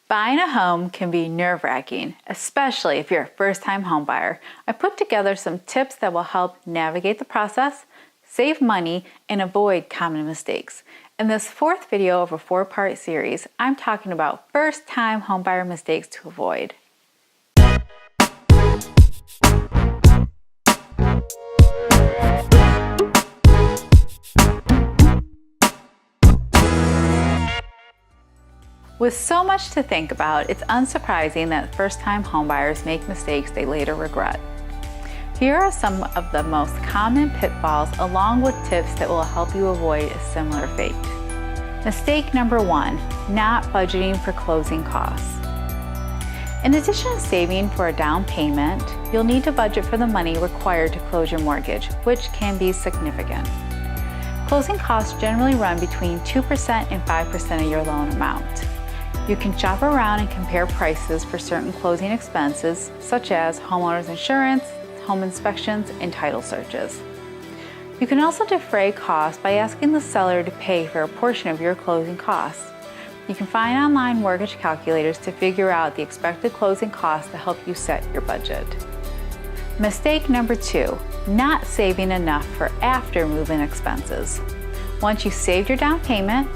Buying a home can be nerve-wracking, especially if you're a first-time homebuyer. I put together some tips that will help navigate the process, save money, and avoid common mistakes. In this fourth video of a four-part series, I'm talking about first-time homebuyer mistakes to avoid. With so much to think about, it's unsurprising that first-time homebuyers make mistakes they later regret. Here are some of the most common pitfalls along with tips that will help you avoid a similar fate. Mistake number 1, not budgeting for closing costs. In addition to saving for a down payment, you'll need to budget for the money required to close your mortgage, which can be significant. Closing costs generally run between 2% and 5% of your loan amount. You can shop around and compare prices for certain closing expenses, such as homeowners insurance, home inspections, and title searches. You can also defray costs by asking the seller to pay for a portion of your closing costs. You can find online mortgage calculators to figure out the expected closing costs to help you set your budget. Mistake number 2, not saving enough for after move-in expenses. Once you've saved your down payment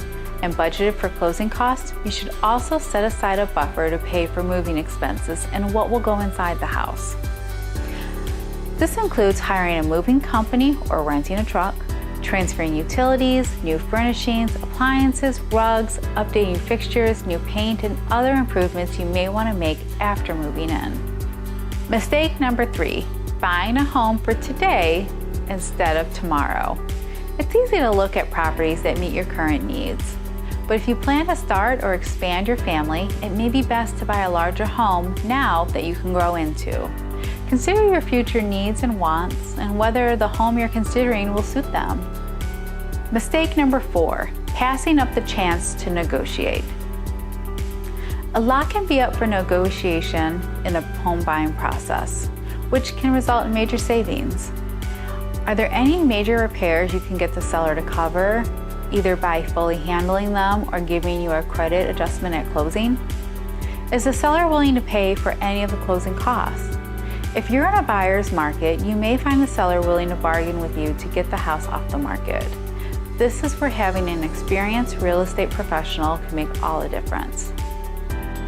and budgeted for closing costs, you should also set aside a buffer to pay for moving expenses and what will go inside the house. This includes hiring a moving company or renting a truck, transferring utilities, new furnishings, appliances, rugs, updating fixtures, new paint, and other improvements you may want to make after moving in. Mistake number 3, buying a home for today instead of tomorrow. It's easy to look at properties that meet your current needs. But if you plan to start or expand your family, it may be best to buy a larger home now that you can grow into. Consider your future needs and wants and whether the home you're considering will suit them. Mistake number 4, passing up the chance to negotiate. A lot can be up for negotiation in the home buying process, which can result in major savings. Are there any major repairs you can get the seller to cover, either by fully handling them or giving you a credit adjustment at closing? Is the seller willing to pay for any of the closing costs? If you're in a buyer's market, you may find the seller willing to bargain with you to get the house off the market. This is where having an experienced real estate professional can make all the difference.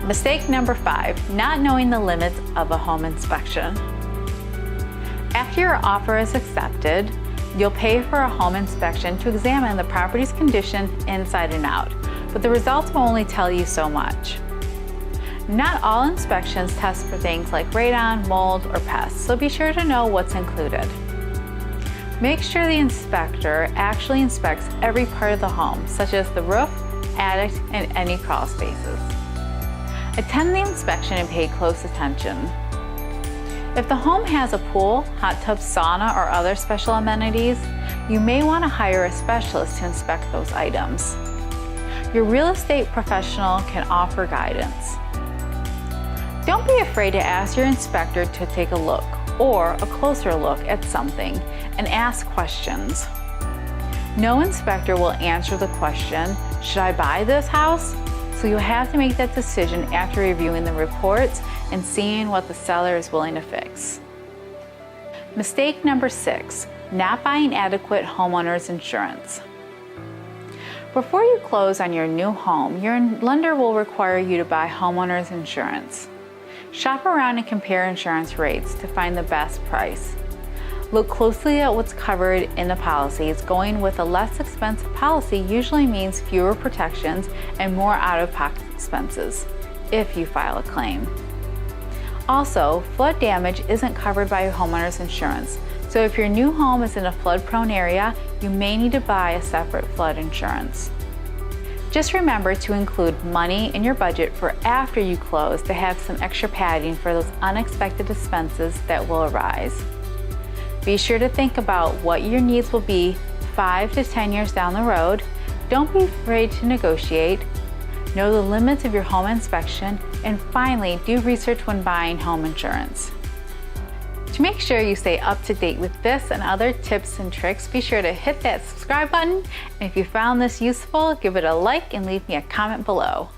Mistake number 5, not knowing the limits of a home inspection. After your offer is accepted, you'll pay for a home inspection to examine the property's condition inside and out, but the results will only tell you so much. Not all inspections test for things like radon, mold, or pests, so be sure to know what's included. Make sure the inspector actually inspects every part of the home, such as the roof, attic, and any crawl spaces. Attend the inspection and pay close attention. If the home has a pool, hot tub, sauna, or other special amenities, you may want to hire a specialist to inspect those items. Your real estate professional can offer guidance. Don't be afraid to ask your inspector to take a look or a closer look at something and ask questions. No inspector will answer the question, "Should I buy this house?" So you have to make that decision after reviewing the reports and seeing what the seller is willing to fix. Mistake number 6, not buying adequate homeowners insurance. Before you close on your new home, your lender will require you to buy homeowners insurance. Shop around and compare insurance rates to find the best price. Look closely at what's covered in the policies. Going with a less expensive policy usually means fewer protections and more out-of-pocket expenses if you file a claim. Also, flood damage isn't covered by your homeowner's insurance, so if your new home is in a flood-prone area, you may need to buy a separate flood insurance. Just remember to include money in your budget for after you close to have some extra padding for those unexpected expenses that will arise. Be sure to think about what your needs will be 5 to 10 years down the road. Don't be afraid to negotiate. Know the limits of your home inspection, and finally, do research when buying home insurance. To make sure you stay up to date with this and other tips and tricks, be sure to hit that subscribe button. And if you found this useful, give it a like and leave me a comment below.